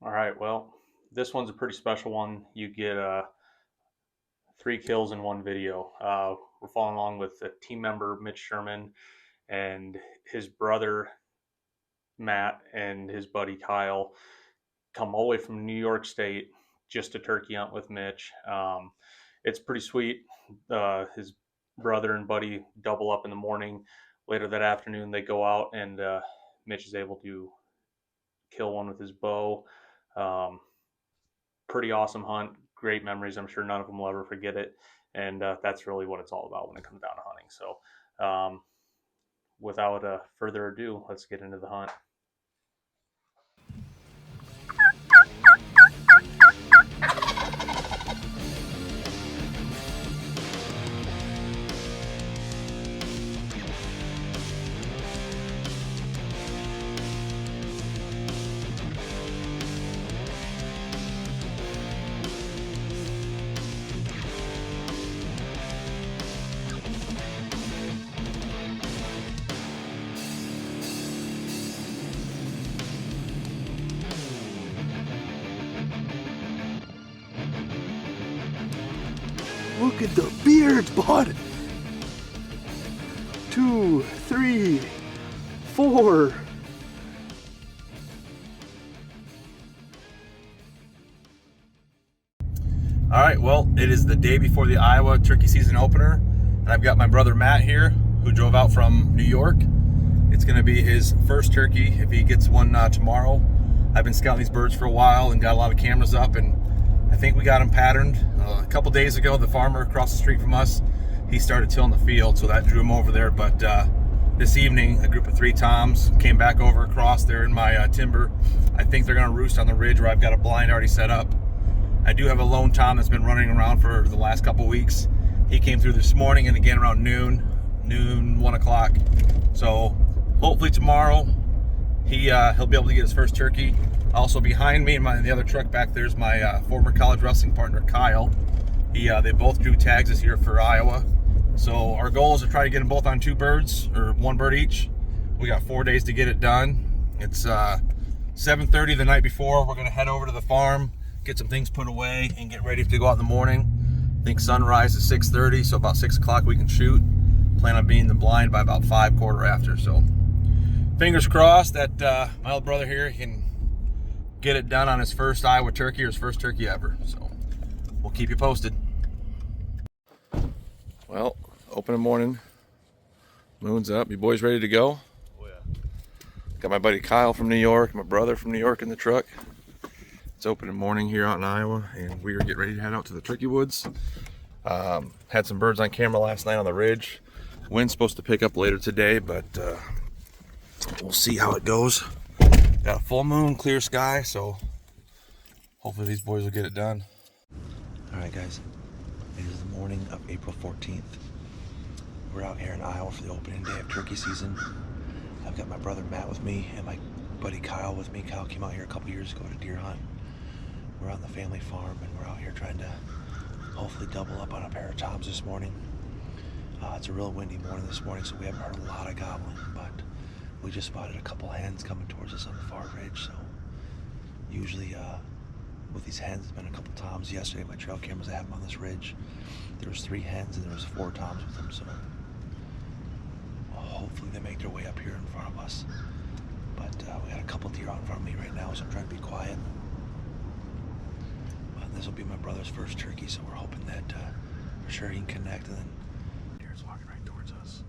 All right, well, this one's a pretty special one. You get 3 kills in one video. We're following along with a team member, Mitch Sherman, and his brother, Matt, and his buddy, Kyle, come all the way from New York State just to turkey hunt with Mitch. It's pretty sweet. His brother and buddy double up in the morning. Later that afternoon, they go out, and Mitch is able to kill one with his bow. Um, Pretty awesome hunt, great memories. I'm sure none of them will ever forget it, and that's really what it's all about when it comes down to hunting. So, without further ado, let's get into the hunt. Look at the beards, bud. 2, 3, 4. All right, well, it is the day before the Iowa turkey season opener, and I've got my brother Matt here, who drove out from New York. It's going to be his first turkey if he gets one tomorrow. I've been scouting these birds for a while and got a lot of cameras up, and I think we got him patterned. A couple days ago, the farmer across the street from us, he started tilling the field, so that drew him over there. But this evening, a group of 3 toms came back over across there in my timber. I think they're going to roost on the ridge where I've got a blind already set up. I do have a lone tom that's been running around for the last couple weeks. He came through this morning and again around noon, 1 o'clock. So hopefully tomorrow he'll be able to get his first turkey. Also behind me in the other truck back there's my former college wrestling partner Kyle. They both drew tags this year for Iowa. So our goal is to try to get them both on 2 birds or 1 bird each. We got 4 days to get it done. It's 7:30 the night before. We're gonna head over to the farm, get some things put away, and get ready to go out in the morning. I think sunrise is 6:30, so about 6 o'clock we can shoot. Plan on being the blind by about 5, quarter after. So fingers crossed that my old brother here can get it done on his first Iowa turkey or his first turkey ever. So we'll keep you posted. Well, opening morning, moon's up. You boys ready to go? Oh yeah. Got my buddy Kyle from New York, my brother from New York in the truck. It's opening morning here out in Iowa, and we are getting ready to head out to the turkey woods. Had some birds on camera last night on the ridge. Wind's supposed to pick up later today, but we'll see how it goes. Got a full moon, clear sky, so hopefully these boys will get it done. All right, guys. It is the morning of April 14th. We're out here in Iowa for the opening day of turkey season. I've got my brother Matt with me and my buddy Kyle with me. Kyle came out here a couple years ago to deer hunt. We're on the family farm, and we're out here trying to hopefully double up on a pair of toms this morning. It's a real windy morning this morning, so we haven't heard a lot of gobbling, but we just spotted a couple hens coming towards us on the far ridge. So usually with these hens, there's been a couple toms. Yesterday, my trail cameras, I have them on this ridge. There was 3 hens and there was 4 toms with them, so hopefully they make their way up here in front of us. But we got a couple deer out in front of me right now, so I'm trying to be quiet. This will be my brother's first turkey, so we're hoping that for sure he can connect, and then deer's walking right towards us.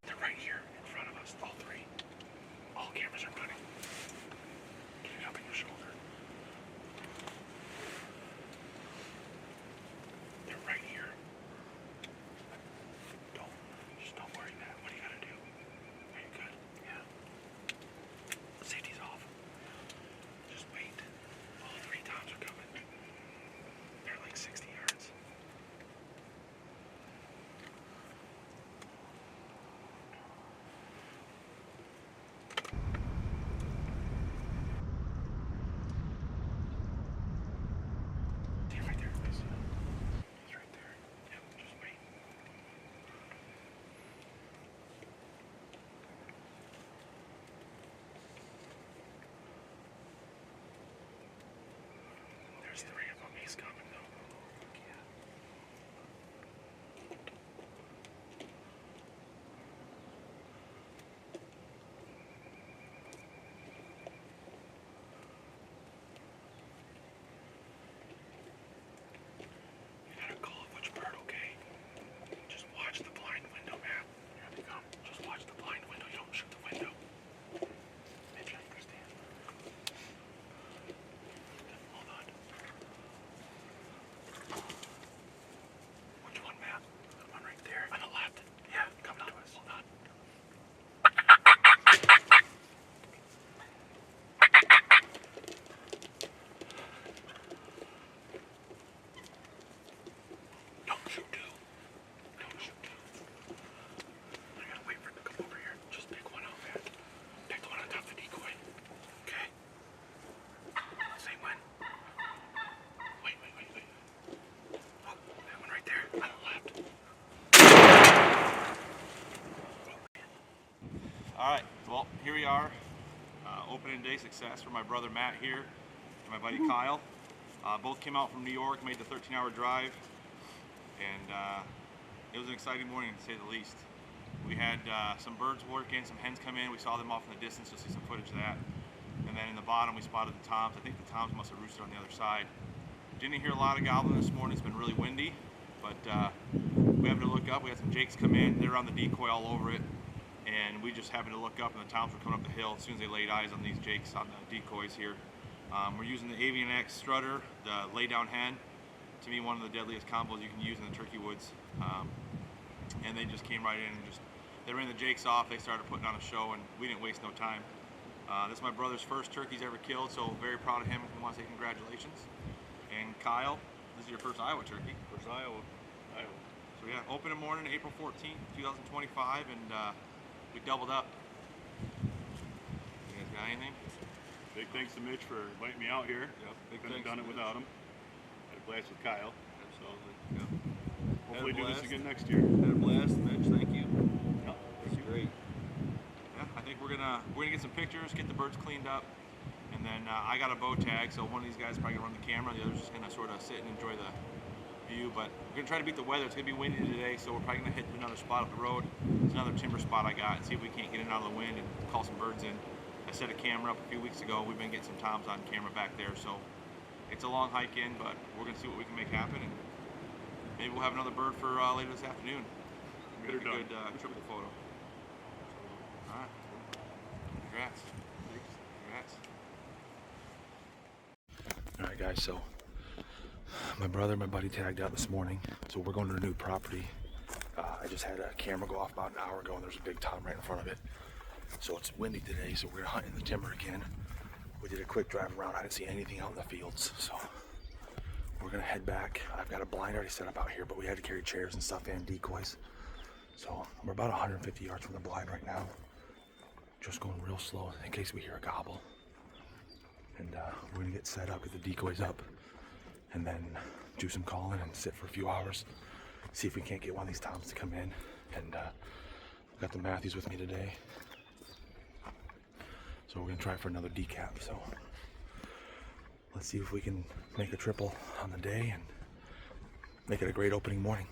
They're right here in front of All right, well, here we are. Opening day success for my brother Matt here and my buddy Kyle. Both came out from New York, made the 13-hour drive, and it was an exciting morning to say the least. We had some birds work in, some hens come in. We saw them off in the distance. You'll see some footage of that. And then in the bottom, we spotted the toms. I think the toms must have roosted on the other side. Didn't hear a lot of gobbling this morning. It's been really windy, but we happened to look up. We had some jakes come in. They were on the decoy all over it. And we just happened to look up, and the toms were coming up the hill as soon as they laid eyes on these jakes on the decoys here. We're using the Avian X strutter, the lay-down hen. To me, one of the deadliest combos you can use in the turkey woods. And they just came right in and they ran the jakes off. They started putting on a show, and we didn't waste no time. This is my brother's first turkey he's ever killed, so very proud of him. I want to say congratulations. And Kyle, this is your first Iowa turkey. First Iowa. So yeah, opening morning, April 14th, 2025, and we doubled up. You guys got anything? Big thanks to Mitch for inviting me out here. Yep. Big Couldn't have thanks done to it without him. Had a blast with Kyle. Absolutely. Yep. Hopefully Had a do this blast. again next year. Had a blast, Mitch. Thank you. Yeah, That's great. Yeah, I think we're gonna get some pictures, get the birds cleaned up, and then I got a bow tag, so one of these guys is probably gonna run the camera. The other's just gonna sort of sit and enjoy the view. But we're gonna try to beat the weather. It's gonna be windy today, so we're probably gonna hit another spot up the road. It's another timber spot I got, and see if we can't get in out of the wind and call some birds in. I set a camera up a few weeks ago. We've been getting some toms on camera back there, so it's a long hike in, but we're gonna see what we can make happen, and maybe we'll have another bird for later this afternoon. Get her done. Good triple photo. All right. Congrats. Congrats. All right, guys, so my brother and my buddy tagged out this morning, so we're going to a new property. I just had a camera go off about an hour ago, and there's a big tom right in front of it. So it's windy today, so we're hunting the timber again. We did a quick drive around. I didn't see anything out in the fields, so we're gonna head back. I've got a blind already set up out here, but we had to carry chairs and stuff and decoys. So we're about 150 yards from the blind right now. Just going real slow in case we hear a gobble. And we're gonna get set up, get the decoys up, and then do some calling and sit for a few hours. See if we can't get one of these toms to come in. And I've got the Matthews with me today. So we're gonna try for another decap. So let's see if we can make a triple on the day and make it a great opening morning.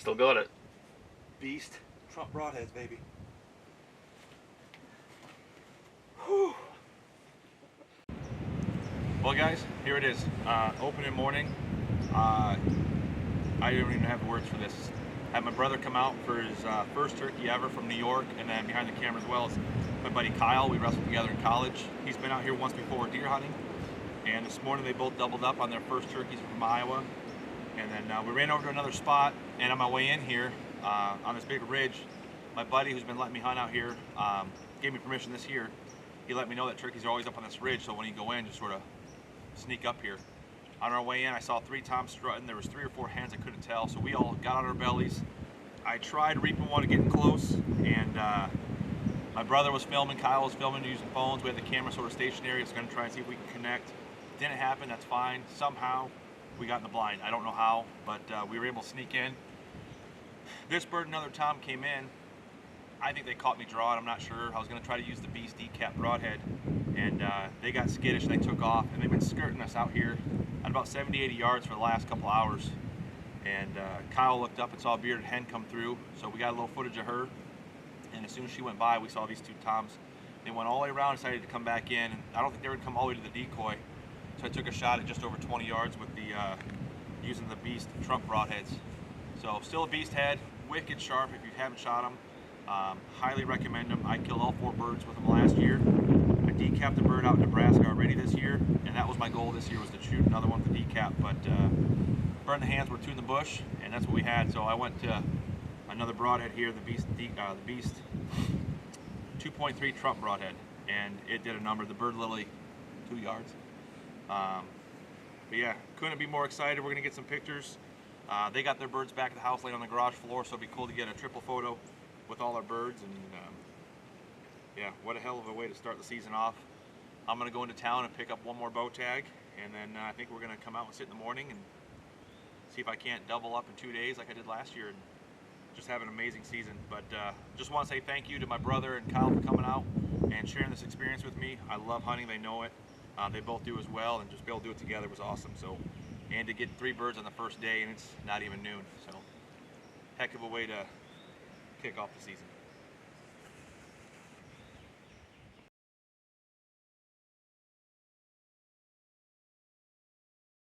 Still got it. Beast Trump broadheads, baby. Whew. Well, guys, here it is. Opening morning. I don't even have the words for this. I had my brother come out for his first turkey ever from New York, and then behind the camera as well is my buddy Kyle. We wrestled together in college. He's been out here once before deer hunting, and this morning they both doubled up on their first turkeys from Iowa. And then we ran over to another spot, and on my way in here, on this big ridge, my buddy who's been letting me hunt out here gave me permission this year. He let me know that turkeys are always up on this ridge, so when you go in, just sort of sneak up here. On our way in, I saw 3 toms strutting. There was 3 or 4 hens, I couldn't tell, so we all got on our bellies. I tried reaping one to getting close, and my brother was filming, Kyle was filming using phones. We had the camera sort of stationary. I was going to try and see if we could connect. Didn't happen, that's fine. Somehow we got in the blind. I don't know how, but we were able to sneak in. This bird, another tom, came in. I think they caught me drawing, I'm not sure. I was going to try to use the Beast decap broadhead, and they got skittish and they took off, and they've been skirting us out here at about 70, 80 yards for the last couple hours. And Kyle looked up and saw a bearded hen come through, so we got a little footage of her, and as soon as she went by, we saw these 2 toms. They went all the way around, decided to come back in, and I don't think they were going to come all the way to the decoy, so I took a shot at just over 20 yards with the using the Beast Trump broadheads. So still a Beast head, wicked sharp if you haven't shot them. Highly recommend them. I killed all 4 birds with them last year. I decapped a bird out in Nebraska already this year, and that was my goal this year, was to shoot another one with the decap, but burn the hands were 2 in the bush, and that's what we had. So I went to another broadhead here, the Beast 2.3 Trump broadhead, and it did a number. The bird literally 2 yards. But yeah, couldn't be more excited. We're gonna get some pictures. They got their birds back at the house, laying on the garage floor, so it'd be cool to get a triple photo with all our birds. And yeah, what a hell of a way to start the season off. I'm gonna go into town and pick up one more bow tag, and then I think we're gonna come out and sit in the morning and see if I can't double up in 2 days like I did last year and just have an amazing season. But just want to say thank you to my brother and Kyle for coming out and sharing this experience with me. I love hunting, they know it. They both do as well, and just be able to do it together was awesome. So, and to get 3 birds on the first day, and it's not even noon. So, heck of a way to kick off the season.